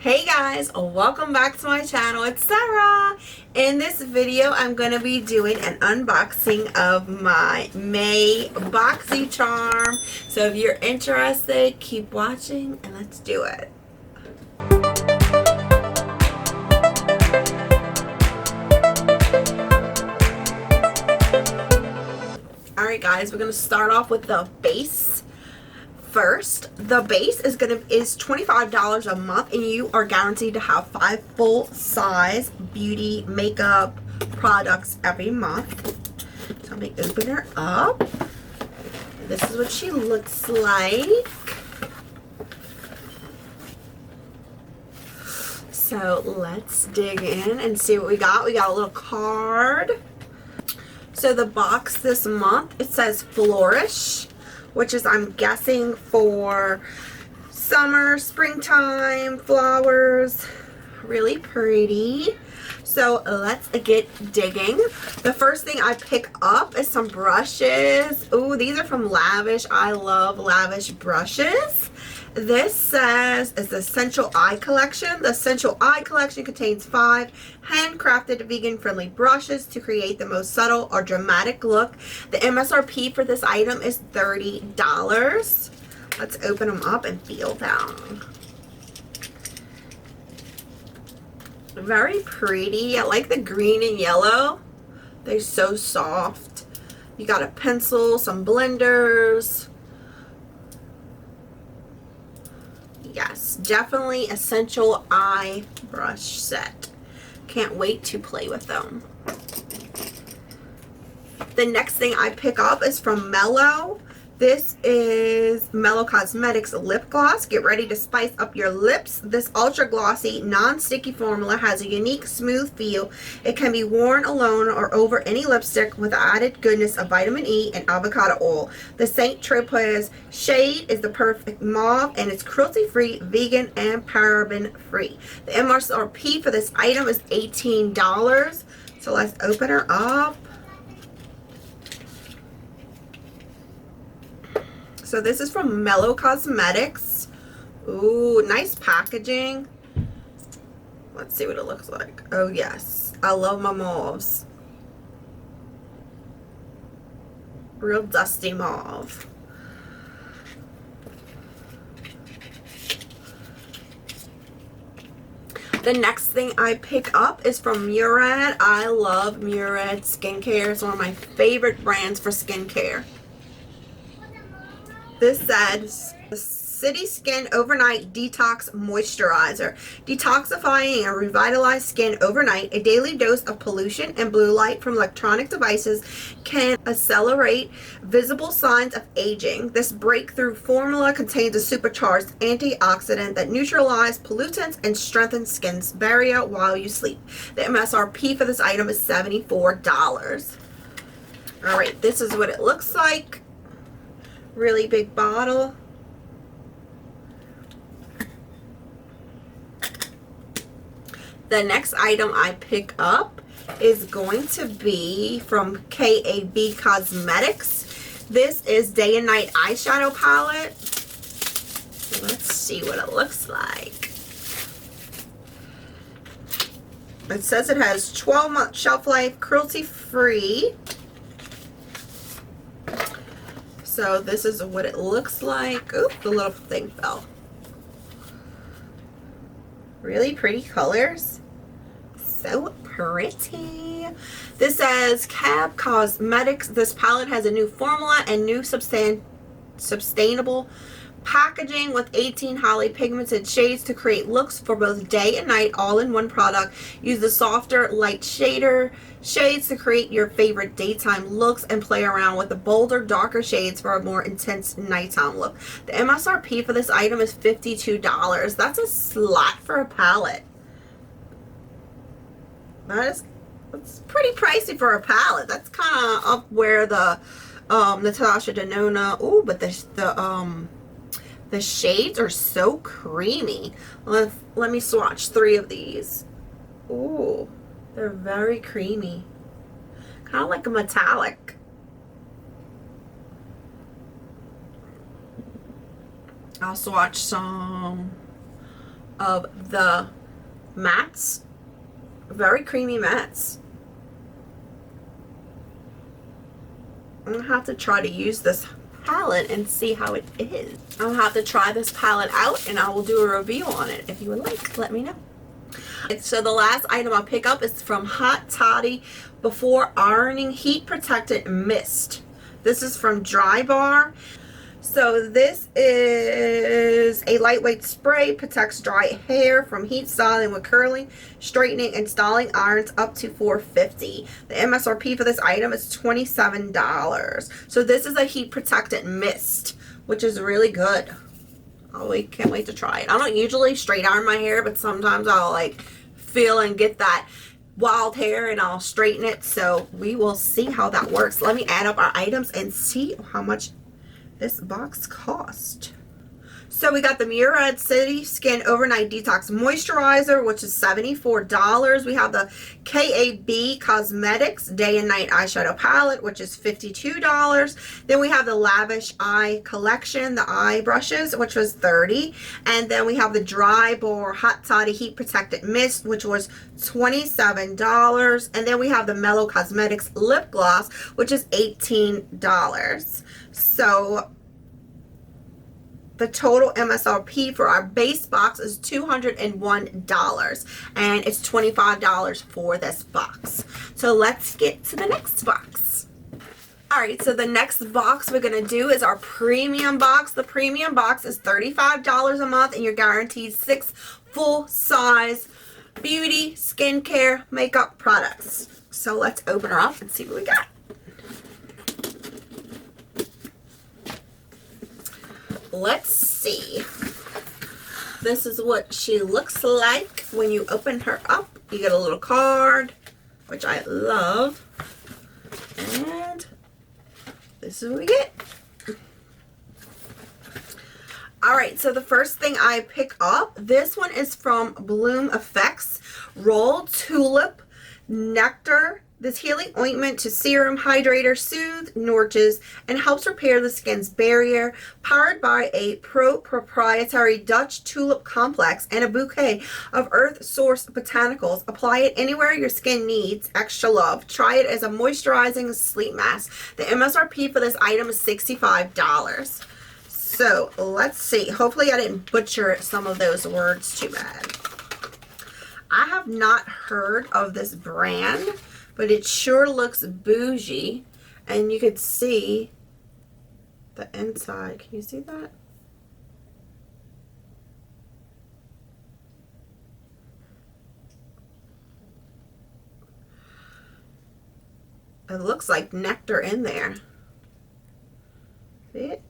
Hey guys, welcome back to my channel. It's Sarah. In this video, I'm going to be doing an unboxing of my May Boxycharm. So if you're interested, keep watching and let's do it. Alright guys, we're going to start off with the base. First, the base is $25 a month, and you are guaranteed to have 5 full-size beauty makeup products every month. So let me open her up. This is what she looks like. So let's dig in and see what we got. We got a little card. So the box this month, it says Flourish, which is, I'm guessing, for summer, springtime, flowers. Really pretty. So let's get digging. The first thing I pick up is some brushes. Ooh, these are from Lavish. I love Lavish brushes. This says it's the Essential Eye Collection. The Essential Eye Collection contains 5 handcrafted vegan-friendly brushes to create the most subtle or dramatic look. The MSRP for this item is $30. Let's open them up and feel them. Very pretty. I like the green and yellow. They're so soft. You got a pencil, some blenders. Yes, definitely essential eye brush set. Can't wait to play with them. The next thing I pick up is from Mellow. This is Mellow Cosmetics lip gloss. Get ready to spice up your lips. This ultra glossy, non-sticky formula has a unique, smooth feel. It can be worn alone or over any lipstick with the added goodness of vitamin E and avocado oil. The Saint Tropez shade is the perfect mauve, and it's cruelty-free, vegan, and paraben-free. The MSRP for this item is $18. So let's open her up. So this is from Mellow Cosmetics. Ooh, nice packaging. Let's see what it looks like. Oh yes, I love my mauves. Real dusty mauve. The next thing I pick up is from Murad. I love Murad skincare. It's one of my favorite brands for skincare. This says City Skin Overnight Detox Moisturizer. Detoxifying and revitalize skin overnight. A daily dose of pollution and blue light from electronic devices can accelerate visible signs of aging. This breakthrough formula contains a supercharged antioxidant that neutralizes pollutants and strengthens skin's barrier while you sleep. The MSRP for this item is $74. Alright, this is what it looks like. Really big bottle. The next item I pick up is going to be from KAB Cosmetics. This is Day and Night Eyeshadow Palette. Let's see what it looks like. It says it has 12-month shelf life, cruelty-free. So this is what it looks like. Oop, the little thing fell. Really pretty colors. So pretty. This says KAB Cosmetics. This palette has a new formula and new sustainable packaging with 18 highly pigmented shades to create looks for both day and night, all in one product. Use the softer light shader shades to create your favorite daytime looks and play around with the bolder, darker shades for a more intense nighttime look. The MSRP for this item is $52. That's a slot for a palette. That's pretty pricey for a palette. That's kind of up where the Natasha Denona. Ooh, but the shades are so creamy. Let me swatch 3 of these. Ooh, they're very creamy. Kind of like a metallic. I'll swatch some of the mattes. Very creamy mattes. I'm going to have to try to use this palette and see how it is. I'll have to try this palette out and I will do a review on it. If you would like, let me know. So the last item I'll pick up is from Toddy Before Ironing Heat Protectant Mist. This is from Drybar. So this is a lightweight spray, protects dry hair from heat styling with curling, straightening, and styling irons up to $4.50. The MSRP for this item is $27. So this is a heat protectant mist, which is really good. Oh, can't wait to try it. I don't usually straight iron my hair, but sometimes I'll like feel and get that wild hair and I'll straighten it. So we will see how that works. Let me add up our items and see how much this box cost. So we got the Murad City Skin Overnight Detox Moisturizer, which is $74. We have the KAB Cosmetics Day and Night Eyeshadow Palette, which is $52. Then we have the Lavish Eye Collection, the eye brushes, which was $30. And then we have the Drybar Hot Toddy Heat Protectant Mist, which was $27. And then we have the Mellow Cosmetics Lip Gloss, which is $18. So the total MSRP for our base box is $201, and it's $25 for this box. So let's get to the next box. Alright, so the next box we're going to do is our premium box. The premium box is $35 a month, and you're guaranteed 6 full-size beauty, skincare, makeup products. So let's open her up and see what we got. Let's see. This is what she looks like when you open her up. You get a little card, which I love. And this is what we get. Alright, so the first thing I pick up, this one is from BloomEffects. Roll Tulip Nectar. This healing ointment to serum hydrator soothes, nourishes, and helps repair the skin's barrier. Powered by a proprietary Dutch tulip complex and a bouquet of earth-sourced botanicals. Apply it anywhere your skin needs extra love. Try it as a moisturizing sleep mask. The MSRP for this item is $65. So let's see. Hopefully I didn't butcher some of those words too bad. I have not heard of this brand, but it sure looks bougie, and you could see the inside. Can you see that? It looks like nectar in there. See it?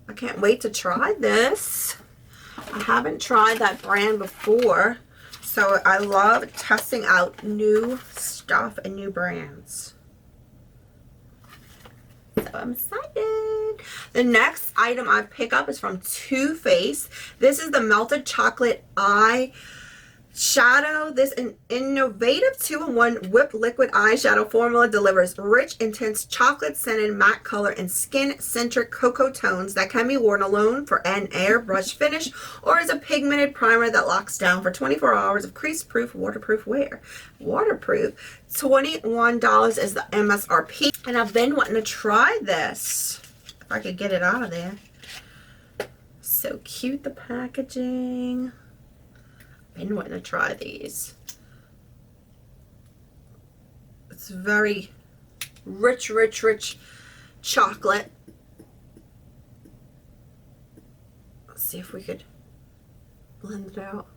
I can't wait to try this. I haven't tried that brand before, so I love testing out new stuff and new brands. So I'm excited. The next item I pick up is from Too Faced. This is the Melted Chocolate Eye Shadow. This innovative 2-in-1 whipped liquid eyeshadow formula delivers rich, intense chocolate-scented matte color and skin-centric cocoa tones that can be worn alone for an airbrush finish or as a pigmented primer that locks down for 24 hours of crease-proof, waterproof wear. Waterproof. $21 is the MSRP. And I've been wanting to try this. If I could get it out of there. So cute, the packaging. Been wanting to try these. It's very rich, rich, rich chocolate. Let's see if we could blend it out.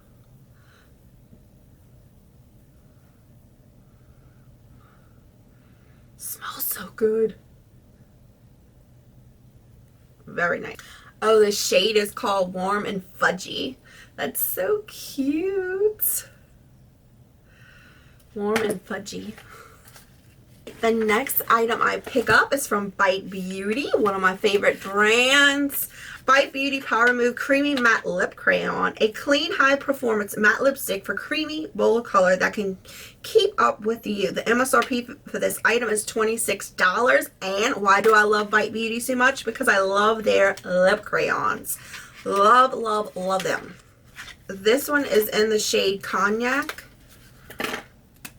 Smells so good. Very nice. Oh, the shade is called Warm and Fudgy. That's so cute. Warm and Fudgy. The next item I pick up is from Bite Beauty, one of my favorite brands. Bite Beauty Power Move Creamy Matte Lip Crayon, a clean, high-performance matte lipstick for creamy, bold color that can keep up with you. The MSRP for this item is $26. And why do I love Bite Beauty so much? Because I love their lip crayons. Love, love, love them. This one is in the shade Cognac.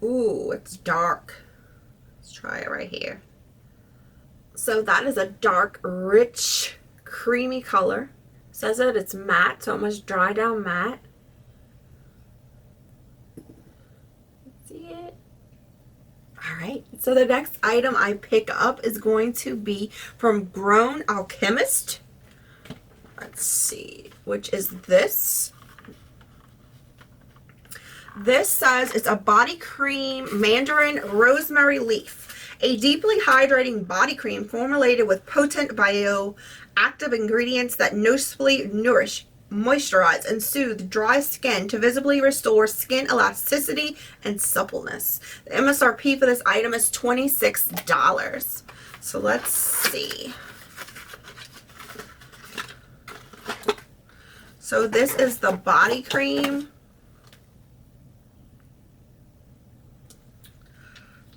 Ooh, it's dark. Let's try it right here. So that is a dark, rich, creamy color. It says that it's matte, so it must dry down matte. See it? Alright, so the next item I pick up is going to be from Grown Alchemist. Let's see, which is this. This says it's a body cream Mandarin Rosemary Leaf, a deeply hydrating body cream formulated with potent bioactive ingredients that noticeably nourish, moisturize, and soothe dry skin to visibly restore skin elasticity and suppleness. The MSRP for this item is $26. So let's see. So this is the body cream.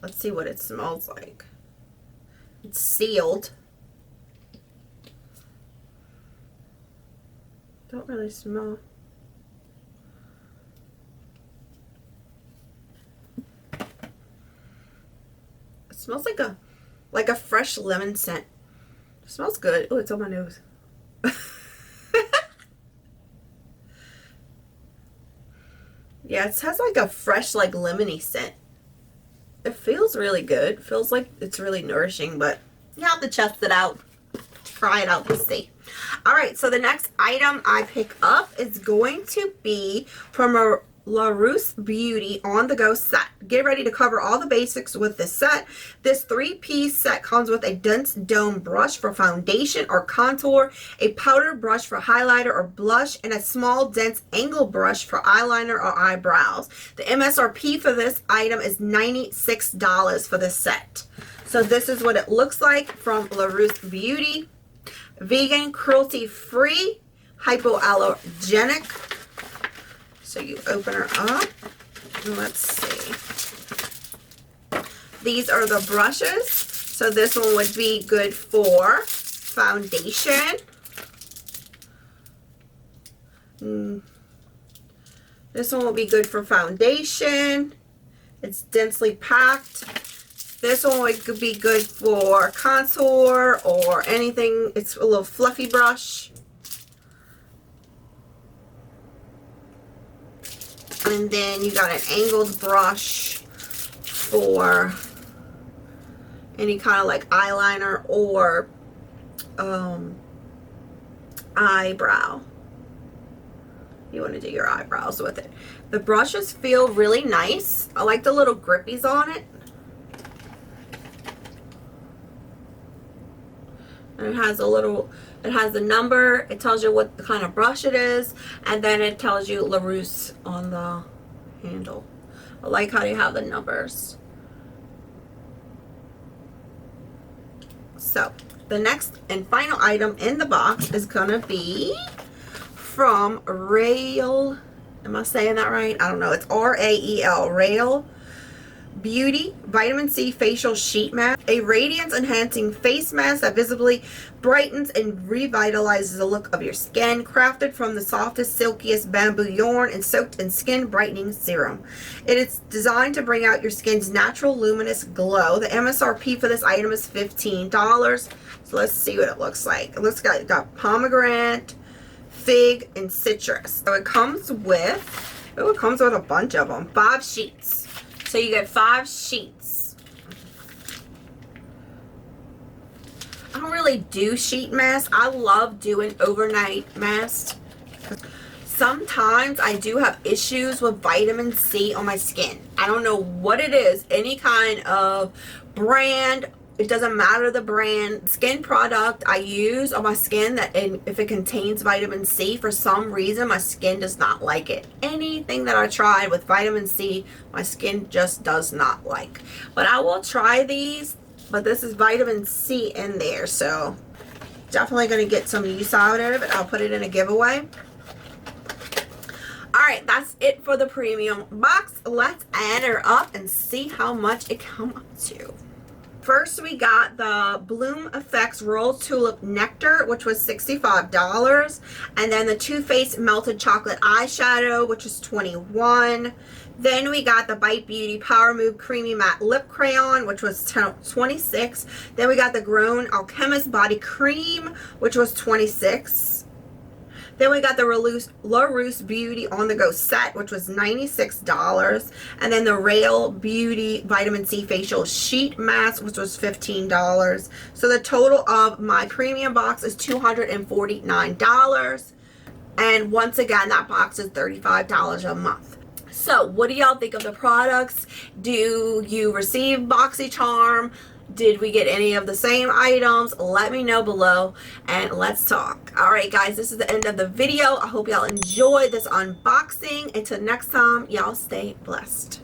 Let's see what it smells like. It's sealed. Don't really smell. It smells like a fresh lemon scent. It smells good. Oh, it's on my nose. Yeah, it has like a fresh, like lemony scent. It feels really good. It feels like it's really nourishing, but you have to test it out. Try it out to see. Alright, so the next item I pick up is going to be from a LaRousse Beauty On The Go set. Get ready to cover all the basics with this set. This 3-piece set comes with a dense dome brush for foundation or contour, a powder brush for highlighter or blush, and a small dense angle brush for eyeliner or eyebrows. The MSRP for this item is $96 for this set. So this is what it looks like from LaRousse Beauty. Vegan, cruelty-free, hypoallergenic. So you open her up, and let's see. These are the brushes. So this one would be good for foundation. This one will be good for foundation. It's densely packed. This one would be good for contour or anything. It's a little fluffy brush. And then you got an angled brush for any kind of like eyeliner or eyebrow. You want to do your eyebrows with it. The brushes feel really nice. I like the little grippies on it. And it has the number, it tells you what kind of brush it is, and then it tells you LaRousse on the handle. I like how you have the numbers. So, the next and final item in the box is gonna be from Rael. Am I saying that right? I don't know. It's R-A-E-L, Rael Beauty Vitamin C Facial Sheet Mask, a radiance enhancing face mask that visibly brightens and revitalizes the look of your skin, crafted from the softest, silkiest bamboo yarn and soaked in skin brightening serum. It is designed to bring out your skin's natural luminous glow. The MSRP for this item is $15. So let's see what it looks like. It looks like it got pomegranate, fig, and citrus. So it comes with, oh, it comes with a bunch of them. 5 sheets. So you get 5 sheets. I don't really do sheet masks. I love doing overnight masks. Sometimes I do have issues with vitamin C on my skin. I don't know what it is. Any kind of brand It doesn't matter the brand. Skin product I use on my skin, that if it contains vitamin C, for some reason my skin does not like it. Anything that I tried with vitamin C, my skin just does not like. But I will try these, but this is vitamin C in there, so definitely going to get some use out of it. I'll put it in a giveaway. Alright, that's it for the premium box. Let's add her up and see how much it comes up to. First, we got the BloomEffects Royal Tulip Nectar, which was $65. And then the Too Faced Melted Chocolate Eyeshadow, which is $21. Then we got the Bite Beauty Power Move Creamy Matte Lip Crayon, which was $26. Then we got the Grown Alchemist Body Cream, which was $26. Then we got the La Rousse Beauty On The Go Set, which was $96. And then the Rail Beauty Vitamin C Facial Sheet Mask, which was $15. So the total of my premium box is $249. And once again, that box is $35 a month. So what do y'all think of the products? Do you receive Boxycharm? Did we get any of the same items? Let me know below and let's talk. Alright guys, this is the end of the video. I hope y'all enjoyed this unboxing. Until next time, y'all stay blessed.